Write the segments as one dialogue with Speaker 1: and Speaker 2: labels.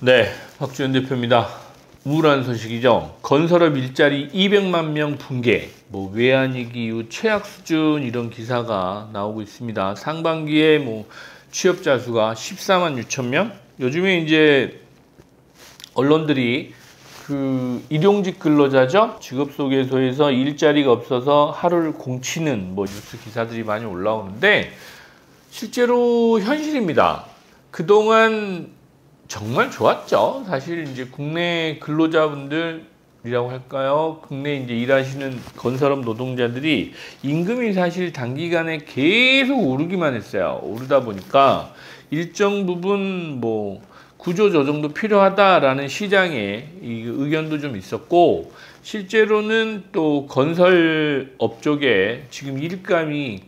Speaker 1: 네, 박주현 대표입니다. 우울한 소식이죠. 건설업 일자리 200만 명 붕괴, 외환위기 이후 최악 수준 이런 기사가 나오고 있습니다. 상반기에 취업자 수가 14만 6천 명. 요즘에 이제 언론들이 일용직 근로자죠. 직업소개소에서 일자리가 없어서 하루를 공치는 뉴스 기사들이 많이 올라오는데 실제로 현실입니다. 그동안 정말 좋았죠. 사실 이제 국내 근로자분들이라고 할까요? 국내 이제 일하시는 건설업 노동자들이 임금이 사실 단기간에 계속 오르기만 했어요. 오르다 보니까 일정 부분 구조 조정도 필요하다라는 시장의 의견도 좀 있었고, 실제로는 또 건설업 쪽에 지금 일감이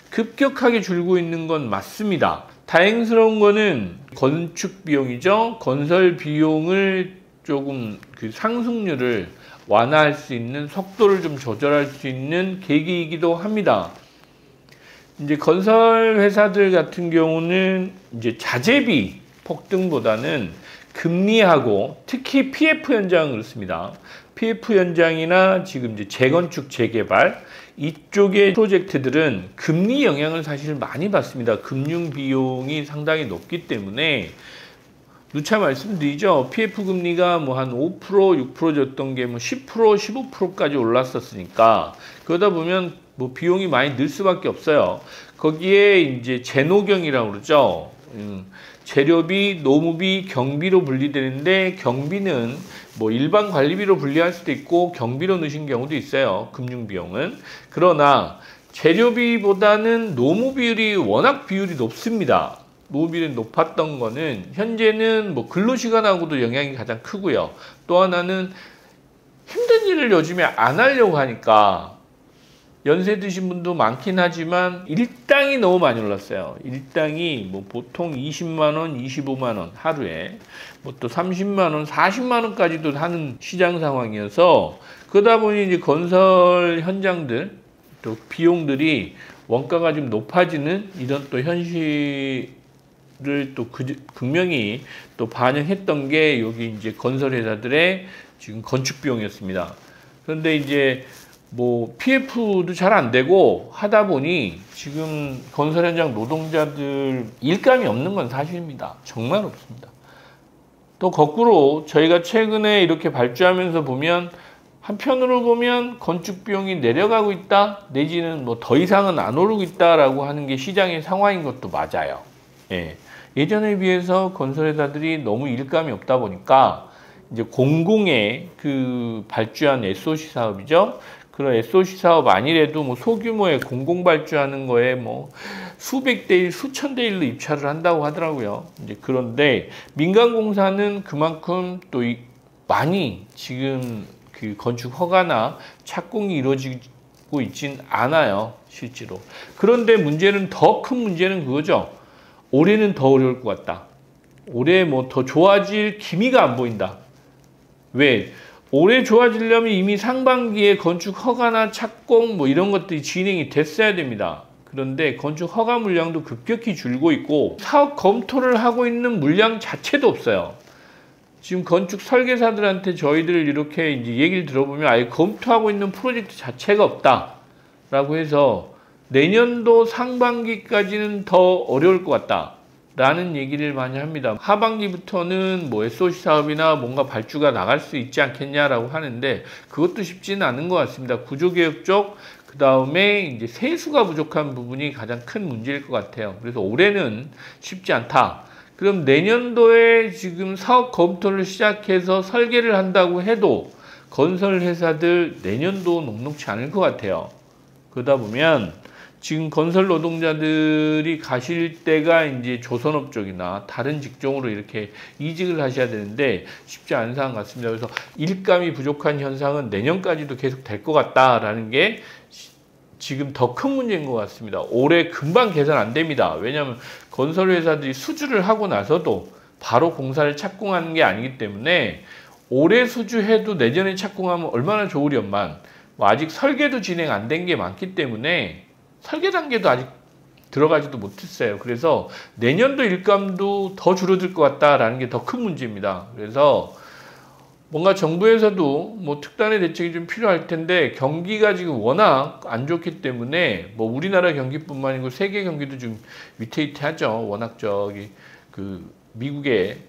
Speaker 1: 급격하게 줄고 있는 건 맞습니다. 다행스러운 거는 건축 비용이죠. 건설 비용을 조금 상승률을 완화할 수 있는 속도를 좀 조절할 수 있는 계기이기도 합니다. 이제 건설 회사들 같은 경우는 이제 자재비 폭등보다는 금리하고 특히 PF 현장은 그렇습니다. PF 현장이나 지금 이제 재건축 재개발 이쪽의 프로젝트들은 금리 영향을 사실 많이 받습니다. 금융 비용이 상당히 높기 때문에 누차 말씀드리죠. PF 금리가 한 5%, 6%였던 게 10%, 15%까지 올랐었으니까 그러다 보면 비용이 많이 늘 수밖에 없어요. 거기에 이제 재노경이라고 그러죠. 재료비, 노무비, 경비로 분리되는데 경비는 일반 관리비로 분리할 수도 있고 경비로 넣으신 경우도 있어요. 금융비용은. 그러나 재료비보다는 노무 비율이 워낙 비율이 높습니다. 노무 비율이 높았던 거는 현재는 근로시간하고도 영향이 가장 크고요. 또 하나는 힘든 일을 요즘에 안 하려고 하니까 연세 드신 분도 많긴 하지만 일당이 너무 많이 올랐어요. 일당이 보통 20만 원, 25만 원 하루에 또 30만 원, 40만 원까지도 하는 시장 상황이어서 그러다 보니 이제 건설 현장들 또 비용들이 원가가 좀 높아지는 이런 또 현실을 또 분명히 또 반영했던 게 여기 이제 건설 회사들의 지금 건축 비용이었습니다. 그런데 이제 PF도 잘 안 되고 하다 보니 지금 건설 현장 노동자들 일감이 없는 건 사실입니다. 정말 없습니다. 또 거꾸로 저희가 최근에 이렇게 발주하면서 보면 한편으로 보면 건축 비용이 내려가고 있다 내지는 더 이상은 안 오르고 있다라고 하는 게 시장의 상황인 것도 맞아요. 예전에 비해서 건설 회사들이 너무 일감이 없다 보니까 이제 공공의 발주한 SOC 사업이죠. 그런 SOC 사업 아니래도 소규모의 공공 발주하는 거에 수백 대 일, 수천 대 일로 입찰을 한다고 하더라고요. 이제 그런데 민간 공사는 그만큼 또 많이 지금 건축 허가나 착공이 이루어지고 있진 않아요, 실제로. 그런데 문제는 더 큰 문제는 그거죠. 올해는 더 어려울 것 같다. 올해 더 좋아질 기미가 안 보인다. 왜? 올해 좋아지려면 이미 상반기에 건축 허가나 착공 이런 것들이 진행이 됐어야 됩니다. 그런데 건축 허가 물량도 급격히 줄고 있고 사업 검토를 하고 있는 물량 자체도 없어요. 지금 건축 설계사들한테 저희들 이렇게 이제 얘기를 들어보면 아예 검토하고 있는 프로젝트 자체가 없다라고 해서 내년도 상반기까지는 더 어려울 것 같다. 라는 얘기를 많이 합니다. 하반기부터는 SOC 사업이나 뭔가 발주가 나갈 수 있지 않겠냐라고 하는데 그것도 쉽지는 않은 것 같습니다. 구조개혁 쪽, 그 다음에 이제 세수가 부족한 부분이 가장 큰 문제일 것 같아요. 그래서 올해는 쉽지 않다. 그럼 내년도에 지금 사업 검토를 시작해서 설계를 한다고 해도 건설 회사들 내년도 녹록치 않을 것 같아요. 그러다 보면 지금 건설 노동자들이 가실 때가 이제 조선업 쪽이나 다른 직종으로 이렇게 이직을 하셔야 되는데 쉽지 않은 상황 같습니다. 그래서 일감이 부족한 현상은 내년까지도 계속 될 것 같다라는 게 지금 더 큰 문제인 것 같습니다. 올해 금방 개선 안 됩니다. 왜냐하면 건설 회사들이 수주를 하고 나서도 바로 공사를 착공하는 게 아니기 때문에 올해 수주해도 내년에 착공하면 얼마나 좋으련만 아직 설계도 진행 안 된 게 많기 때문에 설계 단계도 아직 들어가지도 못했어요. 그래서 내년도 일감도 더 줄어들 것 같다라는 게 더 큰 문제입니다. 그래서 뭔가 정부에서도 뭐 특단의 대책이 좀 필요할 텐데 경기가 지금 워낙 안 좋기 때문에 뭐 우리나라 경기뿐만 아니고 세계 경기도 좀 위태위태하죠. 워낙 저기 그 미국에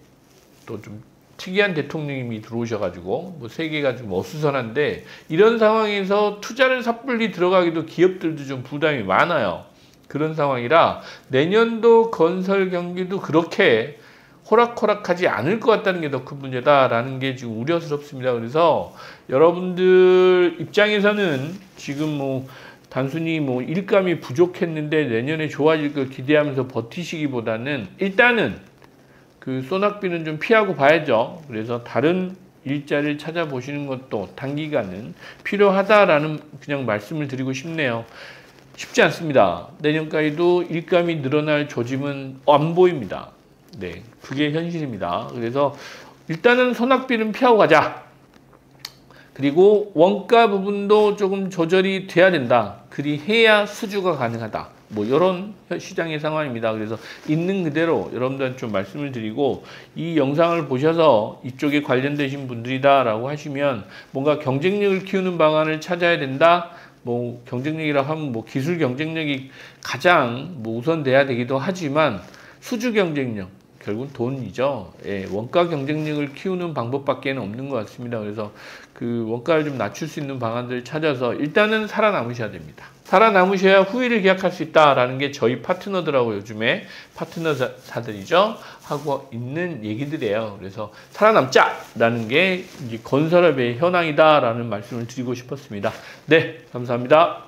Speaker 1: 또 좀 특이한 대통령님이 들어오셔가지고 뭐 세계가 좀 어수선한데 이런 상황에서 투자를 섣불리 들어가기도 기업들도 좀 부담이 많아요. 그런 상황이라 내년도 건설 경기도 그렇게 호락호락하지 않을 것 같다는 게 더 큰 문제다라는 게 지금 우려스럽습니다. 그래서 여러분들 입장에서는 지금 뭐 단순히 뭐 일감이 부족했는데 내년에 좋아질 걸 기대하면서 버티시기보다는 일단은 그 소낙비는 좀 피하고 봐야죠. 그래서 다른 일자리를 찾아보시는 것도 단기간은 필요하다라는 그냥 말씀을 드리고 싶네요. 쉽지 않습니다. 내년까지도 일감이 늘어날 조짐은 안 보입니다. 네, 그게 현실입니다. 그래서 일단은 소낙비는 피하고 가자. 그리고 원가 부분도 조금 조절이 돼야 된다. 그리해야 수주가 가능하다. 뭐 이런 시장의 상황입니다. 그래서 있는 그대로 여러분들한테 좀 말씀을 드리고 이 영상을 보셔서 이쪽에 관련되신 분들이다라고 하시면 뭔가 경쟁력을 키우는 방안을 찾아야 된다. 뭐 경쟁력이라고 하면 뭐 기술 경쟁력이 가장 뭐 우선돼야 되기도 하지만 수주 경쟁력 결국은 돈이죠. 예, 원가 경쟁력을 키우는 방법밖에 없는 것 같습니다. 그래서 그 원가를 좀 낮출 수 있는 방안들을 찾아서 일단은 살아남으셔야 됩니다. 살아남으셔야 후위를 계약할 수 있다라는 게 저희 파트너들하고 요즘에 파트너사들이죠. 하고 있는 얘기들이에요. 그래서 살아남자라는 게 이제 건설업의 현황이다라는 말씀을 드리고 싶었습니다. 네, 감사합니다.